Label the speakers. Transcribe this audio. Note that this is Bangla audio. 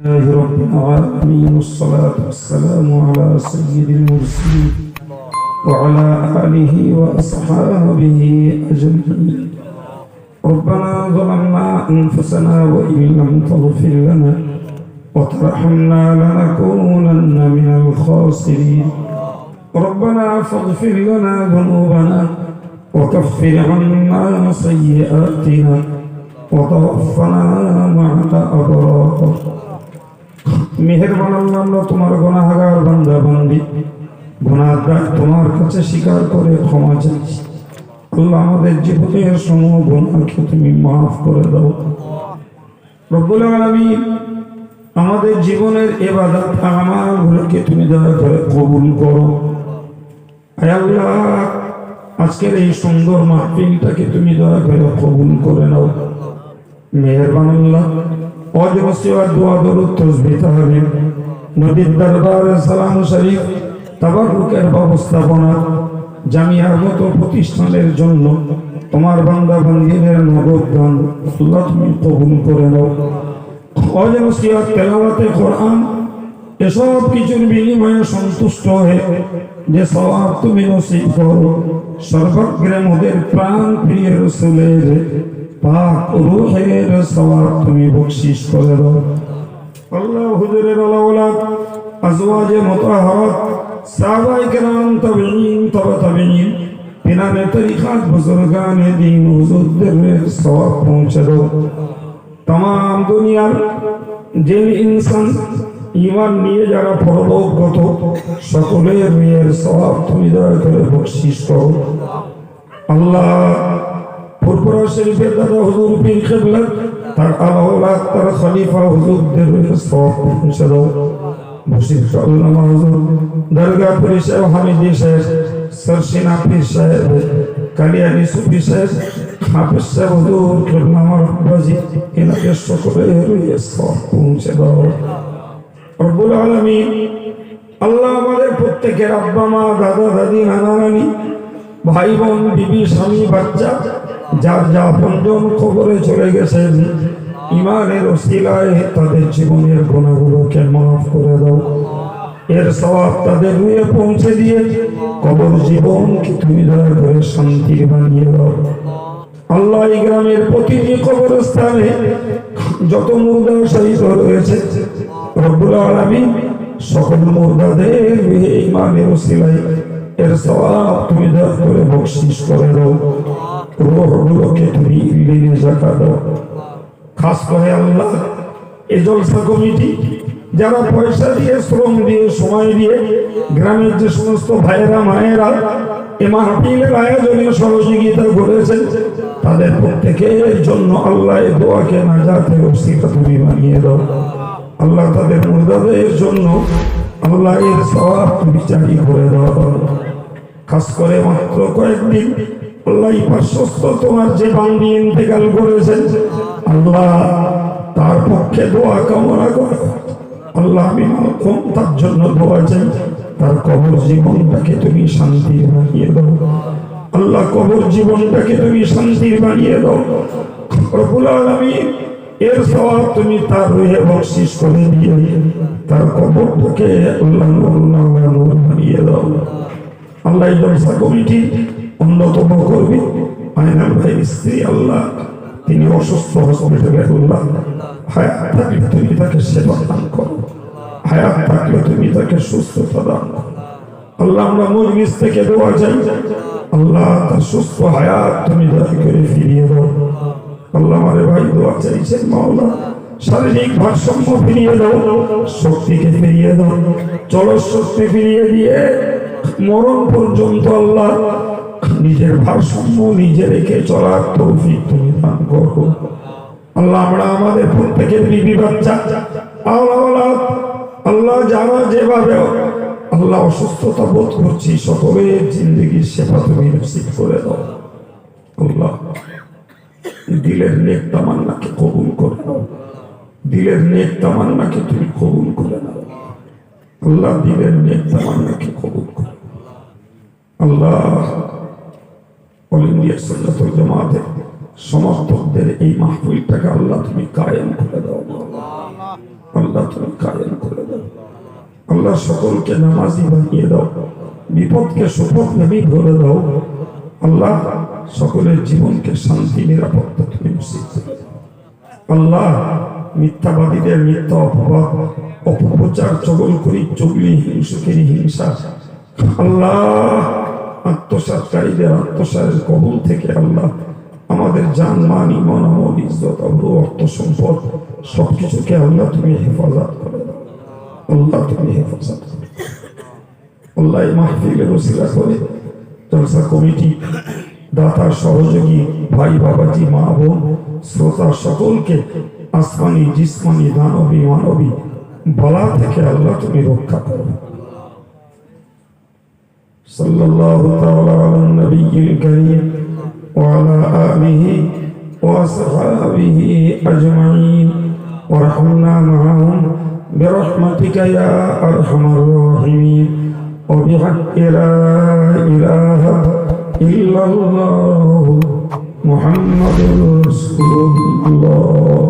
Speaker 1: الله رب العالمين والصلاة والسلام على سيد المرسلين وعلى آله وأصحابه أجمعين. ربنا ظلمنا أنفسنا وإن لم تغفر لنا وترحمنا لنكونن من الخاسرين. ربنا فاغفر لنا ذنوبنا وكفر عنا سيئاتنا وتوفنا مع الأبرار. মেহেরবান আল্লাহ, আমরা তোমার গুনাহগার বান্দা বান্দি, গুনাহগার তোমার কাছে স্বীকার করে ক্ষমা চাইছি। আল্লাহ, আমাদের জীবনের সমূহ গুনাহকে তুমি মাফ করে দাও। রব্বুল আলামিন, আমাদের জীবনের ইবাদত আমালগুলোকে তুমি দয়া করে কবুল করো। হে আল্লাহ, আজকের এই সুন্দর মাহফিলটাকে তুমি দয়া করে কবুল করে নাও। মেহেরবান আল্লাহ, অজস্র দোয়া দরুদ তাসবিহ তাহলিল নবীর দরবারে সালাম শরীফ তাবাররুকের ব্যবস্থাপনা জামিয়ার মতো প্রতিষ্ঠানের জন্য তোমার বান্দা বান্দীদের নগদ দান আল্লাহ তুমি কবুল করে নাও। অজস্র তেলাওয়াতে কোরআন এসব কিছুর বিনিময়ে সন্তুষ্ট হয়ে যে সওয়াব তুমি নসিব করো, সর্বগ্রে মোদের প্রাণ প্রিয় রাসূলের পাক রূহের সওয়াব তুমি বখশিশ করে দাও। আল্লাহ, হুজুরের আওলাদ, আজওয়াজে মুতাহহারাত, সাহাবায়ে কেরাম, তাবেঈন, তবে তাবেঈন, পিনারে তরিকাত, বুজুর্গানে দ্বীন, হুজুরদের সওয়াব পৌঁছে দাও। तमाम দুনিয়ার যে ইনসান ঈমান নিয়ে যারা পরলোকগত, সকলের মেয়ের সওয়াব তুমি দয়া করে বখশিশ করো। আল্লাহ, ফুরফুরা শরীফের দাদা হুজুর পীর কিবলা, তার আওলাদ, তার খলিফা হুজুরদের সওয়াব পৌঁছে দাও। মুর্শিদ আল্লামা হুজুর, দরগাপুরি সাহেব, হামিদি সাহেব, সরসিনা পীর সাহেব, কালিয়ানি সুফি সাহেব, হাফেজ সাহেব হুজুর কিবলা আমার বাজি, এনাকে সকলের সওয়াব পৌঁছে দাও। রব্বুল আলামিন, আল্লাহ, আমাদের প্রত্যেকের আব্বা মা, দাদা দাদি, নানা নানি, ভাই বোন, বিবি, স্বামী, বাচ্চা, যার যা আপনজন কবরে চলে গেছেন, ঈমানের ওসিলায় তাদের জীবনের গুনাহগুলোকে মাফ করে দাও। এর সওয়াব তাদের রুহে পৌঁছে দিয়ে কবর জীবনকে তুমি দয়া করে শান্তি বানিয়ে দাও। আল্লাহ, এই গ্রামের প্রতিটি কবরস্থানে যত মুর্দা শহীদ রয়েছে, রব্বুল আলামিন, সকল মুর্দাদের রুহে ঈমানের ওসিলায় এর সওয়াব তুমি দয়া করে বখশিশ করে দাও। রূহগুলোকে তুমি ইল্লিনে জাকা দাও। খাস করে আল্লাহ, এই জলসা কমিটি যারা পয়সা দিয়ে, শ্রম দিয়ে, সময় দিয়ে গ্রামের যে সমস্ত ভাইয়েরা মায়েরা এ মাহফিলের আয়োজনে সহযোগিতা করেছেন, তাদের প্রত্যেকের জন্য আল্লাহ এই দোয়াকে নাজাতের ওসিলা তুমি বানিয়ে দাও। আল্লাহ, তাদের মুর্দাদের জন্য আল্লাহ এর সওয়াব তুমি জারি করে দাও। খাস করে মাত্র কয়েকদিন আল্লাহ পার্শ্বস্ত তোমার যে বান্দি ইন্তেকাল করেছেন, আল্লাহ তার পক্ষে দোয়া কামনা করো। আল্লাহ, আমি তার জন্য দোয়া চাই, তার কবর জীবনটাকে তুমি শান্তির বানিয়ে দাও। আল্লাহ, কবর জীবনটাকে তুমি শান্তির বানিয়ে দাও। রব্বুল আলামিন, এর সওয়াব তুমি তার রুহে বখশিশ করে দিয়ে তার কবরটাকে আল্লাহ নূর বানিয়ে দাও। আল্লাহ, এই জলসা কমিটি অন্যতম কর্মী আয়নাল ভাইয়ের স্ত্রী, আল্লাহ, তিনি অসুস্থ, হসপিটালে, আল্লাহ হায়াত থাকলে তুমি তাকে সেবা দান করো, হায়াত থাকলে তুমি তাকে সুস্থতা দান করো। আল্লাহ, আমরা মজলিস থেকে দোয়া চাই, আল্লাহ তার সুস্থ হায়াত তুমি দয়া করে ফিরিয়ে দাও। আল্লাহ, আমারে ভাই দোয়া চাইছেন, মাওলা শারীরিক ভারসাম্য ফিরিয়ে দাও, শক্তিকে ফিরিয়ে দাও, চলস শক্তি ফিরিয়ে দিয়ে মরণ পর্যন্ত আল্লাহ নিজের ভারসাম্য নিজে রেখে চলার তৌফিক তুমি দান করো। আল্লাহ, আমরা আমাদের প্রত্যেকের বিবি বাচ্চা, আওলাদ, আল্লাহ, যারা যেভাবে আল্লাহ অসুস্থতা বোধ করছি, সকলের জিন্দগির সেবা তুমি নসিব করে দাও। আল্লাহ, দিলের নেক তামান্নাকে কবুল করে নাও। দিলের নেক তামান্নাকে তুমি কবুল করে নাও। আল্লাহ, দিলের নেক তামান্নাকে কবুল করে। আল্লাহ, অল ইন্ডিয়া সুন্নাতুল জামাতের সমর্থকদের এই মাহফিলটাকে আল্লাহ তুমি কায়েম করে দাও। আল্লাহ তুমি কায়েম করে দাও। আল্লাহ সকলকে নামাজি বানিয়ে দাও, বিপদকে সুপথগামী করে দাও। আল্লাহ সকলের জীবনকে শান্তি নিরাপত্তা তুমি নসিব করে দাও। আল্লাহ মিথ্যাবাদীদের মিথ্যা অপবাদ, অপপ্রচার, চুগলি, হিংসুকেরই হিংসা, আল্লাহ আত্মসাৎকারীদের আত্মসারের কবল থেকে আল্লাহ আমাদের জান, মান, ঈমান, আমল, ইজ্জত, আবরু, অর্থ, সম্পদ সবকিছুকে আল্লাহ তুমি হেফাজত করে দাও। আল্লাহ তুমি হেফাজত করে দাও। আল্লাহ এই মাহফিলের ওসিলা করে জলসা কমিটি, দাতা, সহযোগী, ভাই, বাবাজি, মা, বোন, শ্রোতা সকলকে আসমানি, জিসমানি, দানবী, মানবী বলা থেকে আল্লাহ তুমি রক্ষা করো। সাল্লাল্লাহু তাআলা আলা নবিয়্যিল কারীম ওয়া আলা আলিহি ওয়া আসহাবিহি আজমাইন ওয়ারহামনা মাআহুম বিরহমাতিকা ইয়া আরহামার রাহিমিন ওয়া বিহাক্কি লা ইলাহা ইল্লাল্লাহ মুহাম্মাদুর রাসূলুল্লাহ।